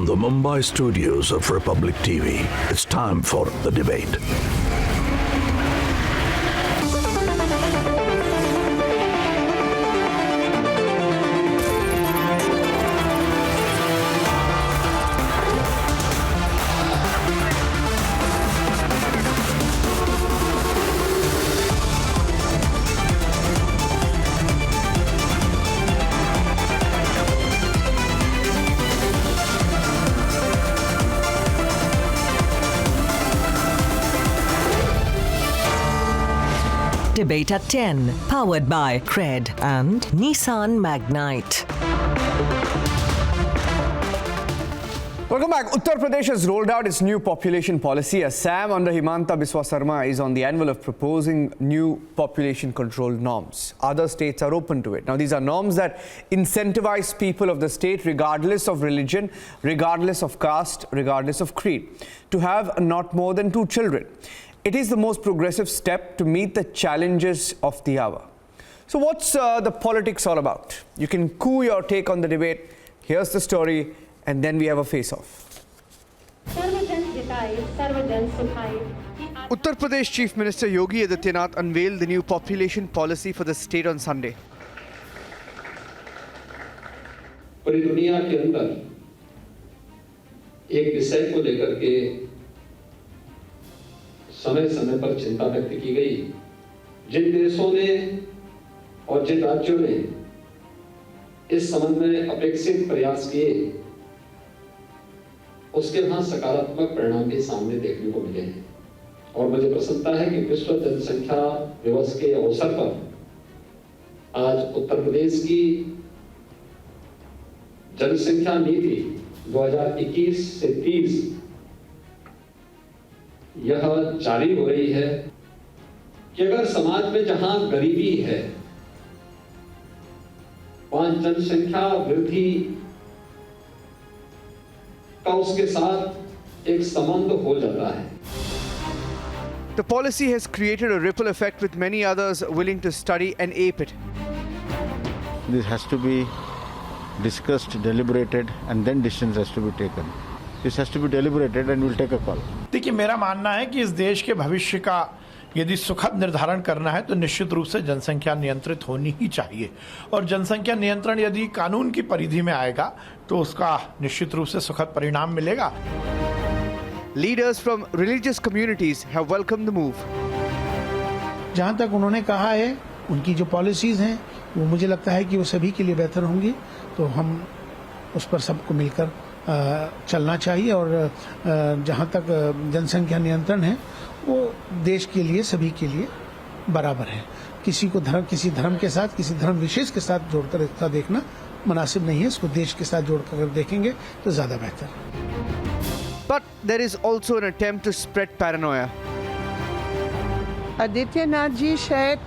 From the Mumbai studios of Republic TV, it's time for The Debate. Debate at 10, powered by Cred and Nissan Magnite. Welcome back. Uttar Pradesh has rolled out its new population policy. Assam under Himanta Biswa Sarma is on the anvil of proposing new population control norms. Other states are open to it. Now, these are norms that incentivize people of the state, regardless of religion, regardless of caste, regardless of creed, to have not more than 2 children. It is the most progressive step to meet the challenges of the hour. So what's the politics all about? You can coo your take on the debate. Here's the story, and then we have a face-off. Uttar Pradesh Chief Minister Yogi Adityanath unveiled the new population policy for the state on Sunday. पूरी दुनिया के अंदर एक विषय को लेकर के समय समय पर चिंता व्यक्त की गई। जिन देशों ने और जिन राज्यों ने इस संबंध में अपेक्षित प्रयास किए, उसके वहां सकारात्मक परिणाम भी सामने देखने को मिले हैं। और मुझे प्रसन्नता है कि विश्व जनसंख्या दिवस के अवसर पर आज उत्तर प्रदेश की जनसंख्या नीति 2021 से 30 यह जारी हो रही है कि अगर समाज में जहां गरीबी है, वहां जनसंख्या वृद्धि का उसके साथ एक संबंध हो जाता है। The policy has created a ripple effect with many others willing to study and ape it. This has to be discussed, deliberated, and then decisions has to be taken. This has to be deliberated and we'll take a call. देखिए, मेरा मानना है कि इस देश के भविष्य का यदि सुखद निर्धारण करना है तो निश्चित रूप से जनसंख्या नियंत्रित होनी ही चाहिए, और जनसंख्या नियंत्रण यदि कानून की परिधि में आएगा तो उसका निश्चित रूप से सुखद परिणाम मिलेगा। Leaders from religious communities have welcomed the move. जहां तक उन्होंने कहा है, उनकी जो पॉलिसीज हैं वो मुझे लगता है कि वो सभी के लिए बेहतर होंगी, तो हम उस पर सबको मिलकर चलना चाहिए। और जहां तक जनसंख्या नियंत्रण है वो देश के लिए, सभी के लिए बराबर है। किसी को किसी धर्म के साथ, किसी धर्म विशेष के साथ जोड़कर इसका देखना मुनासिब नहीं है। इसको देश के साथ जोड़कर अगर देखेंगे तो ज्यादा बेहतर है। But there is also an attempt to spread paranoia. Adityanath ji शायद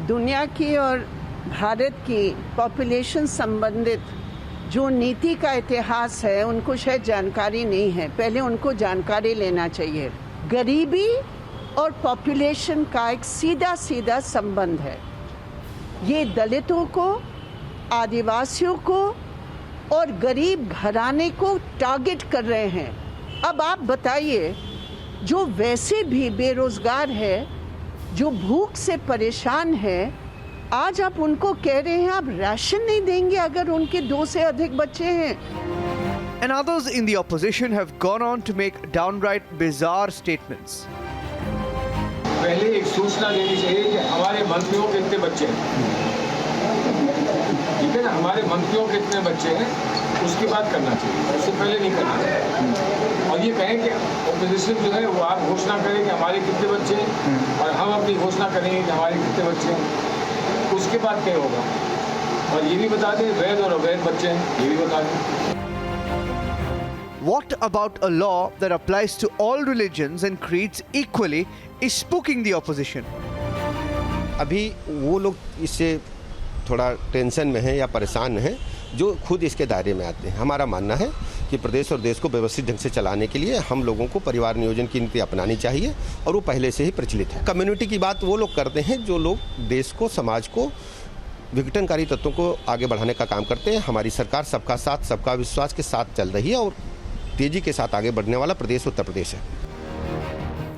दुनिया की और भारत की पॉपुलेशन संबंधित जो नीति का इतिहास है उनको शायद जानकारी नहीं है। पहले उनको जानकारी लेना चाहिए। गरीबी और पॉपुलेशन का एक सीधा सीधा संबंध है। ये दलितों को, आदिवासियों को और गरीब घराने को टारगेट कर रहे हैं। अब आप बताइए, जो वैसे भी बेरोजगार है, जो भूख से परेशान है, आज आप उनको कह रहे हैं आप राशन नहीं देंगे अगर उनके 2 से अधिक बच्चे हैं। And others in the opposition have gone on to make downright bizarre statements. पहले एक सूचना देनी चाहिए कि हमारे मंत्रियों के कितने बच्चे हैं, ठीक है ना, हमारे मंत्रियों के कितने बच्चे हैं, उसकी बात करना चाहिए, उससे पहले नहीं करना चाहिए। और ये कहें कि ऑपोजिशन जो है वो आप घोषणा करें कि हमारे कितने बच्चे हैं और हम अपनी घोषणा करेंगे कि हमारे कितने बच्चे हैं, उसके बाद क्या होगा। और ये भी बता दें वैध और अवैध बच्चे हैं, ये भी बता दें। What about a law that applies to all religions and creeds equally is spooking the opposition? अभी वो लोग इससे थोड़ा टेंशन में हैं या परेशान हैं जो खुद इसके दायरे में आते हैं। हमारा मानना है कि प्रदेश और देश को व्यवस्थित ढंग से चलाने के लिए हम लोगों को परिवार नियोजन की नीति अपनानी चाहिए, और वो पहले से ही प्रचलित है। कम्युनिटी की बात वो लोग करते हैं जो लोग देश को, समाज को, विघटनकारी तत्वों को आगे बढ़ाने का काम करते हैं। हमारी सरकार सबका साथ, सबका विश्वास के साथ चल रही है और तेजी के साथ आगे बढ़ने वाला प्रदेश उत्तर प्रदेश है।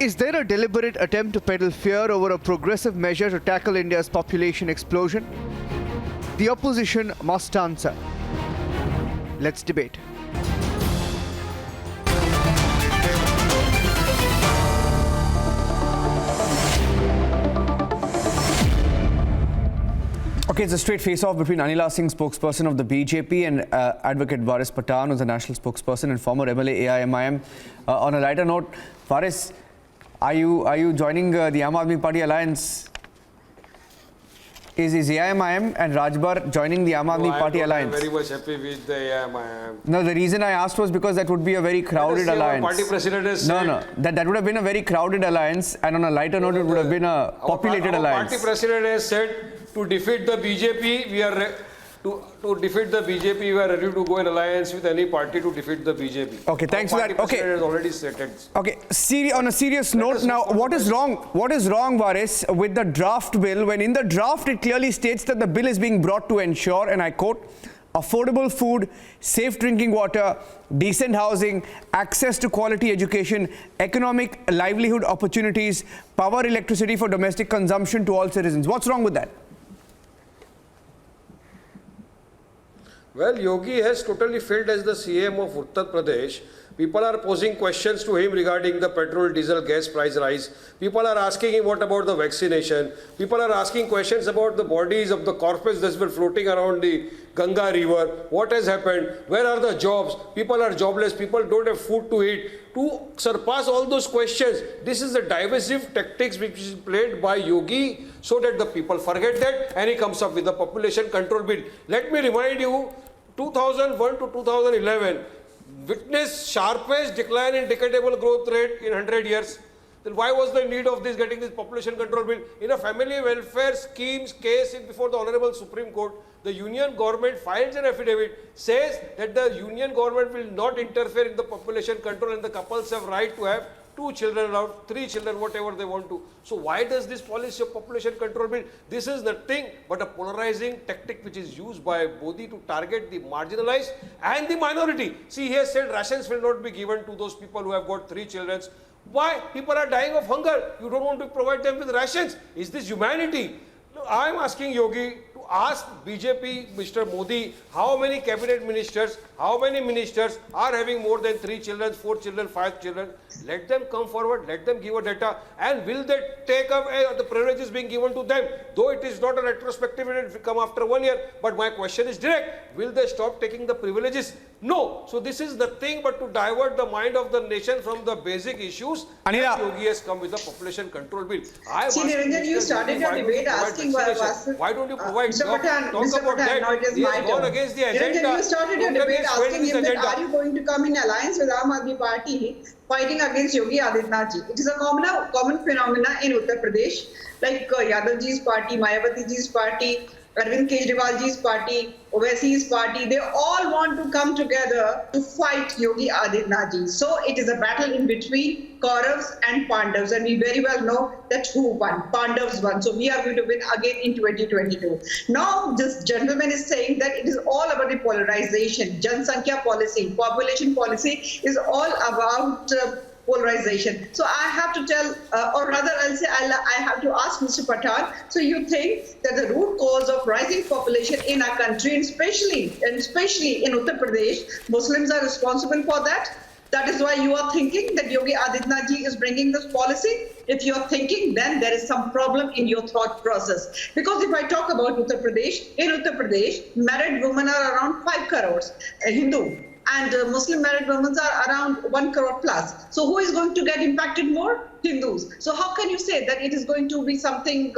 Is there a deliberate attempt to peddle fear over a progressive measure to tackle India's population explosion? The opposition must answer. Let's debate. Okay, it's a straight face-off between Anila Singh, spokesperson of the BJP, and Advocate Varis Pathan, who's the national spokesperson and former MLA AIMIM. On a lighter note, Varis, are you joining the Aam Aadmi Party alliance? Is AIMIM and Rajbar joining the Aam Aadmi Party alliance? I'm very much happy with the AIMIM. No, the reason I asked was because that would be a very crowded alliance. Our party president has said, No, that would have been a very crowded alliance, and on a lighter note, it would have been a populated alliance. Our party president has said to defeat the BJP, we are to defeat the BJP, we are ready to go in alliance with any party to defeat the BJP. Okay, thanks for that. Our party Okay, president has already stated. okay. On a serious note, now, what is wrong? What is wrong, Varis, with the draft bill when in the draft it clearly states that the bill is being brought to ensure, and I quote, affordable food, safe drinking water, decent housing, access to quality education, economic livelihood opportunities, power electricity for domestic consumption to all citizens. What's wrong with that? Well, Yogi has totally failed as the CM of Uttar Pradesh. People are posing questions to him regarding the petrol, diesel, gas price rise. People are asking him what about the vaccination. People are asking questions about the bodies of the corpses that's been floating around the Ganga river. What has happened? Where are the jobs? People are jobless. People don't have food to eat. To surpass all those questions, this is the divisive tactics which is played by Yogi so that the people forget that, and he comes up with the population control bill. Let me remind you, 2001 to 2011 witnessed sharpest decline in decadal growth rate in 100 years. Then why was the need of this getting this population control bill? In a family welfare schemes case before the Honorable Supreme Court, the union government files an affidavit, says that the union government will not interfere in the population control and the couples have right to have 2 children allowed, 3 children, whatever they want to. So why does this policy of population control bill? This is nothing but a polarizing tactic which is used by Modi to target the marginalized and the minority. See, he has said rations will not be given to those people who have got 3 children. Why? People are dying of hunger. You don't want to provide them with rations. Is this humanity? No, I am asking Yogi to ask BJP, Mr. Modi, how many cabinet ministers, how many ministers are having more than 3 children, 4 children, 5 children? Let them come forward, let them give a data, and will they take away the privileges being given to them? Though it is not a retrospective, it will come after 1 year, but my question is direct. Will they stop taking the privileges? No. So this is nothing but to divert the mind of the nation from the basic issues. Anila, Yogi has come with the population control bill. See, Niranjan, you started your debate asking why don't you provide Mr. Pathan, now it is my turn. Against the agenda. Niranjan, you started your debate asking him that are you going to come in alliance with Aam Aadmi Party fighting against Yogi Adityanath ji? It is a common phenomena in Uttar Pradesh, like Yadav ji's party, Mayawati ji's party, Arvind Kejriwal ji's party, Owaisi's party, they all want to come together to fight Yogi Adityanath ji. So it is a battle in between Kauravs and Pandavs, and we very well know that who won. Pandavs won. So we are going to win again in 2022. Now this gentleman is saying that it is all about the polarization. Jansankhya policy, population policy is all about polarization. So I have to tell, or rather I'll say I have to ask Mr. Pathan, so you think that the root cause of rising population in our country, and especially in Uttar Pradesh, Muslims are responsible for that? That is why you are thinking that Yogi Adityanath ji is bringing this policy? If you are thinking, then there is some problem in your thought process. Because if I talk about Uttar Pradesh, in Uttar Pradesh, married women are around 5 crores, Hindu. And Muslim married women are around 1 crore plus. So who is going to get impacted more? Hindus. So how can you say that it is going to be something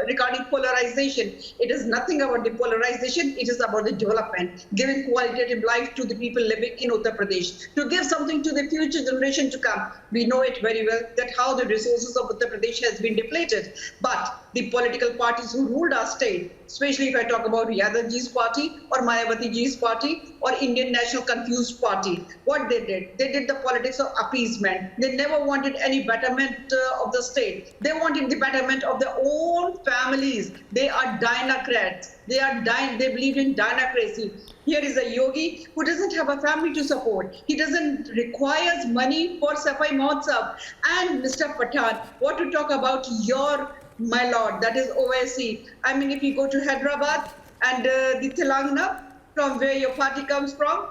regarding polarization? It is nothing about the polarization. It is about the development, giving qualitative life to the people living in Uttar Pradesh, to give something to the future generation to come. We know it very well that how the resources of Uttar Pradesh has been depleted. But the political parties who ruled our state especially if I talk about Yadav ji's party or Mayawati ji's party or Indian National Confused Party. What they did the politics of appeasement. They never wanted any betterment of the state. They wanted the betterment of their own families. They are dynocrats. They believe in dynocracy. Here is a yogi who doesn't have a family to support. He doesn't requires money for Safai Mahotsav. And Mr. Pathan, what to talk about your, my lord, that is OIC. I mean, if you go to Hyderabad and the Telangana, from where your party comes from,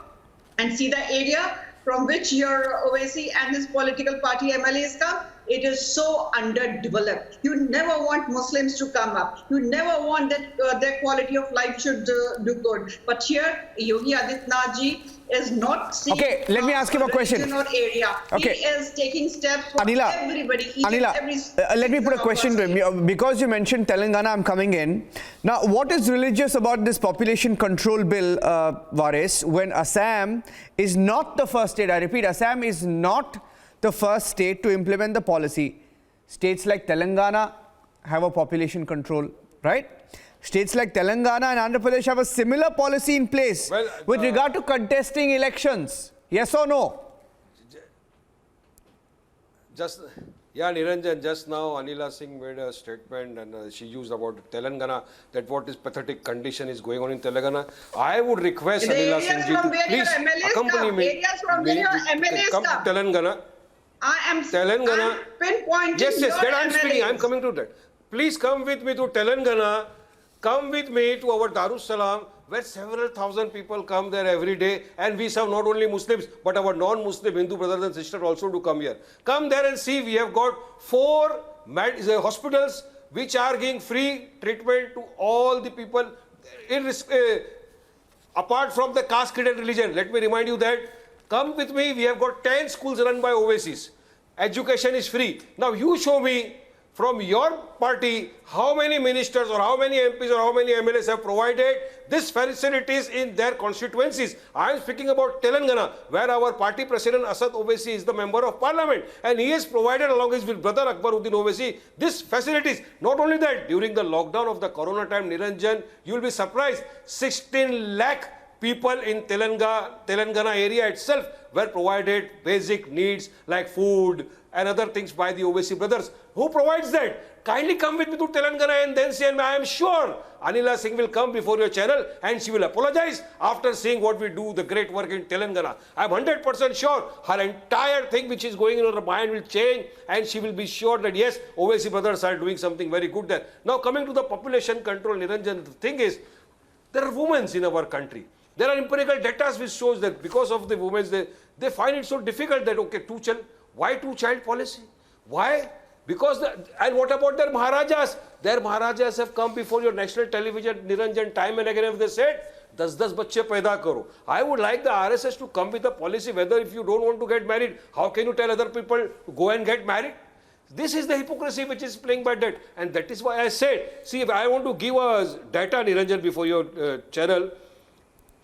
and see the area from which your OIC and his political party MLAs come, it is so underdeveloped. You never want Muslims to come up. You never want that their quality of life should do good. But here, Yogi Adityanath ji is not seeing. Okay, let me ask you a question. Or area. Okay. He is taking steps for Anila, everybody. Let me put a question to him. Because you mentioned Telangana, I'm coming in. Now, what is religious about this population control bill, Waris, when Assam is not the first state? I repeat, Assam is not the first state to implement the policy. States like Telangana have a population control, right? States like Telangana and Andhra Pradesh have a similar policy in place with regard to contesting elections. Yes or no? Niranjan, just now Anila Singh made a statement and she used about Telangana, that what is pathetic condition is going on in Telangana. I would request Anila Singh ji to please accompany me. Areas from where your MLAs come to Telangana. I am Telangana. pinpointing Yes, that I'm speaking. MLAs. I'm coming to that. Please come with me to Telangana. Come with me to our Darussalam, where several thousand people come there every day, and we serve not only Muslims but our non-Muslim Hindu brothers and sisters also to come here. Come there and see. We have got 4 hospitals which are giving free treatment to all the people, apart from the caste, creed and religion. Let me remind you that. Come with me. We have got 10 schools run by Oasis. Education is free. Now you show me from your party how many ministers or how many MPs or how many MLAs have provided these facilities in their constituencies. I am speaking about Telangana, where our party president Asad Owaisi is the member of parliament, and he has provided along with his brother Akbaruddin Owaisi these facilities. Not only that, during the lockdown of the corona time, Niranjan, you will be surprised, 16 lakh people in Telangana area itself were provided basic needs like food and other things by the Owaisi brothers. Who provides that? Kindly come with me to Telangana and then see, and I am sure Anila Singh will come before your channel and she will apologize after seeing what we do, the great work in Telangana. I am 100% sure her entire thing which is going in her mind will change, and she will be sure that yes, Owaisi brothers are doing something very good there. Now coming to the population control, Niranjan, the thing is, there are women in our country. There are empirical data which shows that because of the women, they find it so difficult that, okay, why two-child policy? Why? Because, and what about their Maharajas? Their Maharajas have come before your national television, Niranjan, time and again, they said, 10 bachche paida karo. I would like the RSS to come with a policy, whether if you don't want to get married, how can you tell other people to go and get married? This is the hypocrisy which is playing by that. And that is why I said, see, if I want to give us data, Niranjan, before your channel.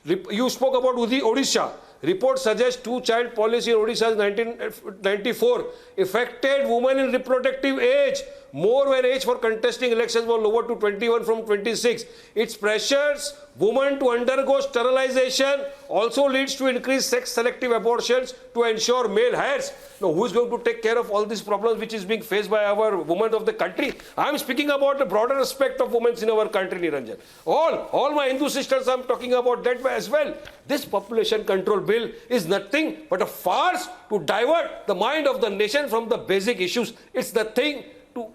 You spoke about Odisha. Report suggests two-child policy in Odisha in 1994 affected women in reproductive age more when age for contesting elections was lowered to 21 from 26. Its pressures women to undergo sterilization also leads to increased sex-selective abortions to ensure male heirs. Now, who is going to take care of all these problems which is being faced by our women of the country? I am speaking about the broader aspect of women in our country, Niranjan. All my Hindu sisters, I am talking about that as well. This population control bill is nothing but a farce to divert the mind of the nation from the basic issues. It's the thing to,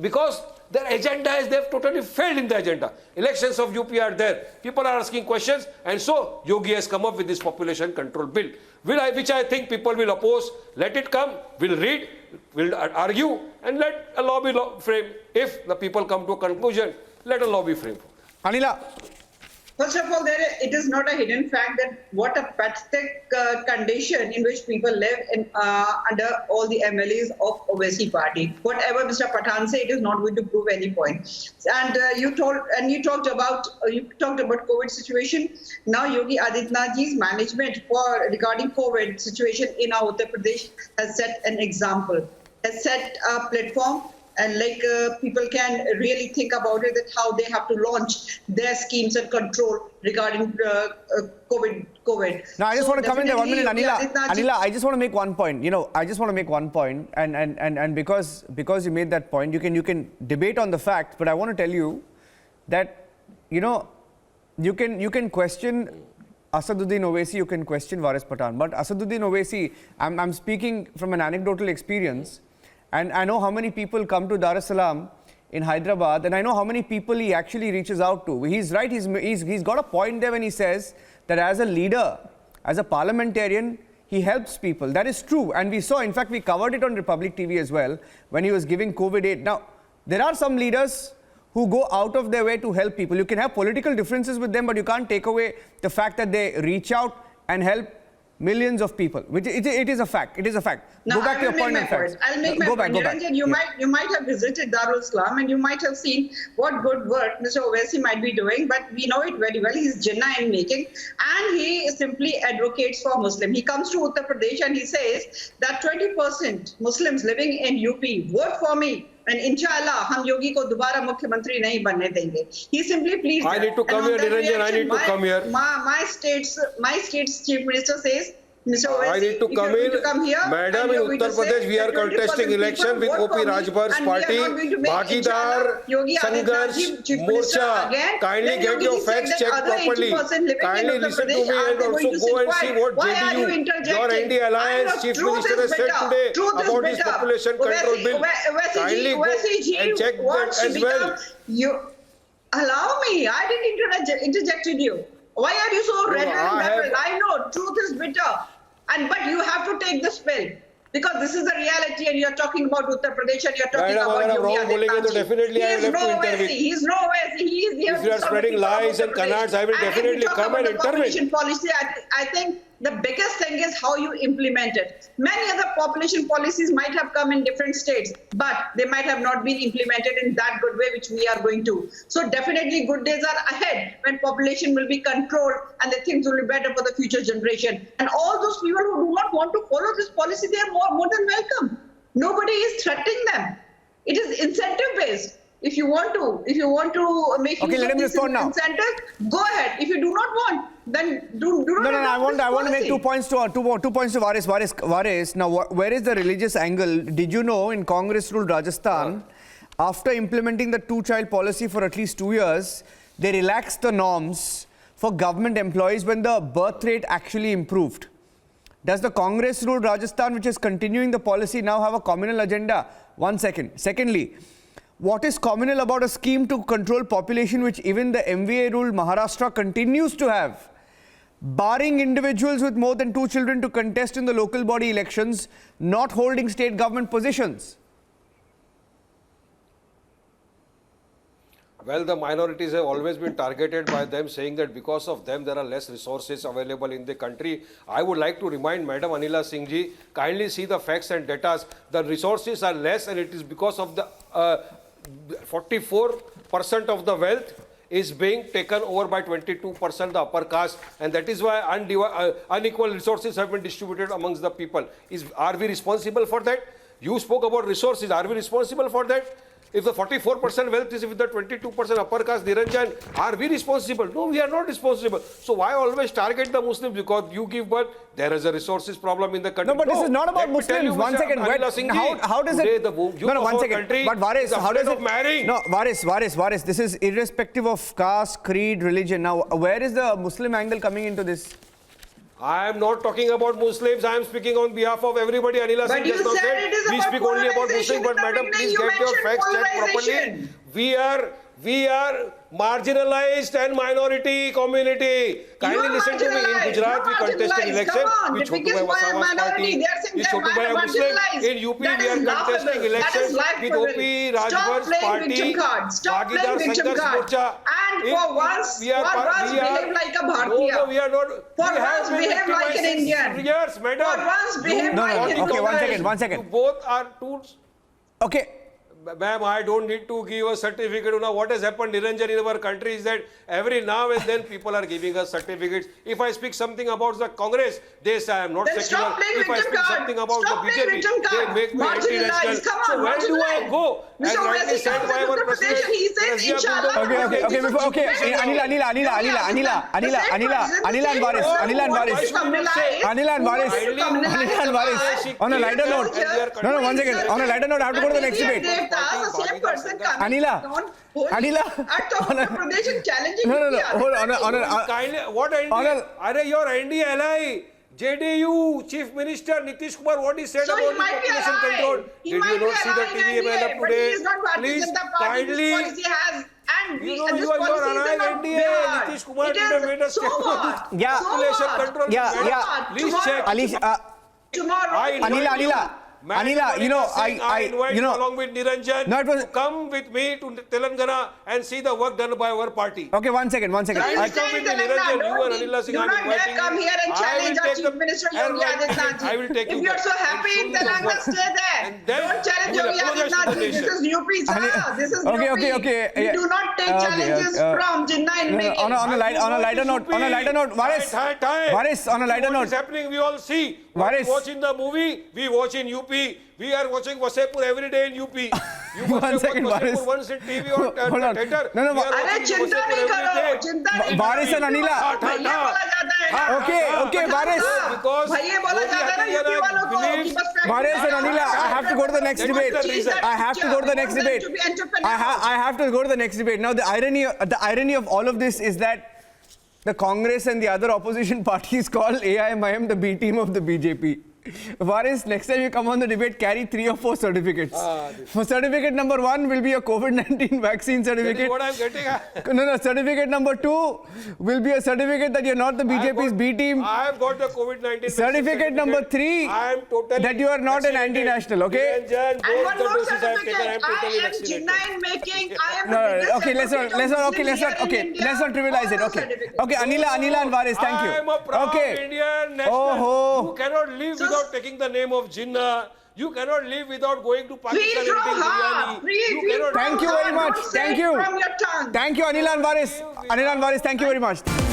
because their agenda is, they've totally failed in the agenda. Elections of UP are there. People are asking questions, and so Yogi has come up with this population control bill, which I think people will oppose. Let it come, we'll read, we'll argue, and let a law be framed. If the people come to a conclusion, let a law be framed. Anila. First of all, it is not a hidden fact that what a pathetic condition in which people live in under all the MLAs of Owaisi party. Whatever Mr. Pathan said, it is not going to prove any point. And you talked about COVID situation. Now Yogi Adityanath ji's management regarding COVID situation in Uttar Pradesh has set an example, has set a platform and people can really think about it, that how they have to launch their schemes and control regarding COVID. Now, I just want to come in there 1 minute, Anila. Aditya Ji. Anila, I just want to make one point. I just want to make one point, and because you made that point, you can debate on the fact, but I want to tell you that you can question Asaduddin Owaisi, you can question Waris Pathan, but Asaduddin Owaisi, I'm speaking from an anecdotal experience, and I know how many people come to Dar es Salaam in Hyderabad, and I know how many people he actually reaches out to. He's right, he's got a point there when he says that as a leader, as a parliamentarian, he helps people. That is true, and we saw, in fact, we covered it on Republic TV as well, when he was giving COVID aid. Now, there are some leaders who go out of their way to help people. You can have political differences with them, but you can't take away the fact that they reach out and help millions of people. Which it is a fact. It is a fact. Now, go back to your point on facts. I'll make my point. Niranjan, you might have visited Darul Islam and you might have seen what good work Mr. Owaisi might be doing, but we know it very well. He's Jinnah in making, and he simply advocates for Muslim. He comes to Uttar Pradesh and he says that 20% Muslims living in UP vote for me. And inshallah, हम योगी को दोबारा मुख्यमंत्री नहीं बनने देंगे. He simply pleads. I need to come here, Niranjan. I need to come here. My state's chief minister says, Mr. Owaisi, I need to come in. Here, Madam, in Uttar Pradesh, we are contesting election with OP Rajbhar's party, Bhagidar, Sangharsh, Morcha. Kindly get your facts checked properly. Kindly listen to me and also go and see what JDU, your ND Alliance Chief Minister has said today about this population control bill. Kindly go and check that as well. Allow me. I didn't interject you. Why are you so red and rebel? I know truth is bitter, but you have to take this pill because this is the reality, and you're talking about Uttar Pradesh and you're talking about Yogi Adityanath. Definitely, I have to intervene. He's no Owaisi. He is here. If you are spreading lies and canards, I will definitely come and intervene. Policy, I think the biggest thing is how you implement it. Many other population policies might have come in different states, but they might have not been implemented in that good way, which we are going to. So definitely good days are ahead when population will be controlled and the things will be better for the future generation. And all those people who do not want to follow this policy, they are more than welcome. Nobody is threatening them. It is incentive based. If you want to make use of this incentive, go ahead. If you do not want, then do not. No. I want to make 2 points to Waris. Waris. Now, where is the religious angle? Did you know in Congress-ruled Rajasthan, after implementing the two-child policy for at least 2 years, they relaxed the norms for government employees when the birth rate actually improved? Does the Congress-ruled Rajasthan, which is continuing the policy, now have a communal agenda? 1 second. Secondly, what is communal about a scheme to control population which even the MVA-ruled Maharashtra continues to have? Barring individuals with more than 2 children to contest in the local body elections, not holding state government positions. Well, the minorities have always been targeted by them, saying that because of them there are less resources available in the country. I would like to remind Madam Anila Singh ji, kindly see the facts and data. The resources are less, and it is because of the 44% of the wealth is being taken over by 22% the upper caste, and that is why unequal resources have been distributed amongst the people. Are we responsible for that? You spoke about resources. Are we responsible for that? If the 44% wealth is with the 22% upper caste, Niranjan, are we responsible? No, we are not responsible. So why always target the Muslims? Because you give birth, there is a resources problem in the country. No, but this is not about Muslims. 1 second. How does it? No, 1 second. But Waris, how does it? No, Waris. This is irrespective of caste, creed, religion. Now, where is the Muslim angle coming into this? I am not talking about Muslims. I am speaking on behalf of everybody. Anila Singh just now said we speak only about Muslims. But madam, please get your facts checked properly. We are marginalized and minority community. Kindly listen to me. In Gujarat, we contested election with Chotu Bhai Wasawa's party. With Chotu Bhai a Muslim. In UP, we are contesting election with OP Rajbhar's party. Bhagidar Sangharsh Morcha. And for once, behave like a Bharatiya. No, we are not. For once, behave like an Indian. Yes, madam. For once, behave like an Indian. Okay, 1 second. You both are tools. Okay. Ma'am, I don't need to give a certificate. Now, what has happened, Niranjan, in our country is that every now and then people are giving us certificates. If I speak something about the Congress, they say I am not Then secular. stop playing If I victim speak card. something about Stop the playing BJP, victim they card. make me Marginalized. anti-national. Come on, So where do I marginalized. go? Mr. As rightly Owaisi said comes by into our Uttar Pradesh president, and he says, Razia Inshallah. Abdul- Okay, before, okay, Anila and Varis, Anila and Varis, on a lighter note, no, one second, on a lighter note, I have to go to the next debate. Anila, At top of Uttar Pradesh and challenging. No, hold on, Kindly, what NDA? Are your NDA ally? JDU Chief Minister Nitish Kumar, what he said So he about the might be population ally. control. He Did might you be not see the ally in TV NDA, lineup but he today? is not Bharatiya Please Janata Party. This kindly. policy has, and You know, and this you are policy is ally not NDA. Bihar. Nitish Kumar It today made a is so statement. what? Yeah. So Population what? control. Yeah. Please check. Tomorrow. I invite you. Anila, you know, I invite you along with Niranjan No, it was- to come with me to Telangana and see the work done by our party. Okay, one second. You I stay come in with Telangana. Niranjan, you and Anila Singh Do are not dare inviting come me. here and I challenge will our take Chief the- Minister and Yogi like- Adityanath. I will take If you you are there so and happy show in you the Telangana, work. stay there. And then Don't challenge we will Yogi apologize to the Adityanath. This nation. is UP, sir. This is UP. Okay. You do not take challenges from Jinnah in making. On a lighter note, Varis, Varis, on a lighter What note. is happening, we all see. What we Varis. watch in the movie, we watch in UP. We are watching Wasepur every day in UP. You must One have second, watched Varis. Wasepur once in TV or Hold on. theater. No, We are अरे watching चिंता Wasepur नहीं every करो, day. चिंता नहीं Varis करो। and Anila. भैया बोला जाता है। Okay, Varis. Because भैया बोला जाता है ना Yogi यूपी वालों को believes- कि बस Varis and Anila, I have to go to the next That is debate. the reason. I have to go to the next debate. I have to go to the next debate. Now, the irony of all of this is that the Congress and the other opposition parties call AIMIM the B team of the BJP. Varis, next time you come on the debate, carry 3 or 4 certificates. For certificate number 1 will be a COVID-19 vaccine That is certificate. what I am getting. No, certificate number 2 will be a certificate that you're not the BJP's B team. I have got the COVID-19 Certificate number 3 I am totally that you are not an vaccinated. anti-national, okay? Niranjan, And both one the more doses I have taken, I am certificate. totally I am vaccinated. Jinnah in making. I am No, the biggest okay, let's advocate of not, Muslims here in India. let's not trivialize All it, those okay. certificates. Okay, Anila and Varis, thank you. I am a proud Okay. Indian national. Oh. You cannot live So- without taking the name of Jinnah. You cannot live without going to Pakistan Free and from eating heart. biryani. Free You from cannot. Thank you very heart. much. Don't say Thank it you. from your tongue. Thank you, Anila and Varis. Thank you very much.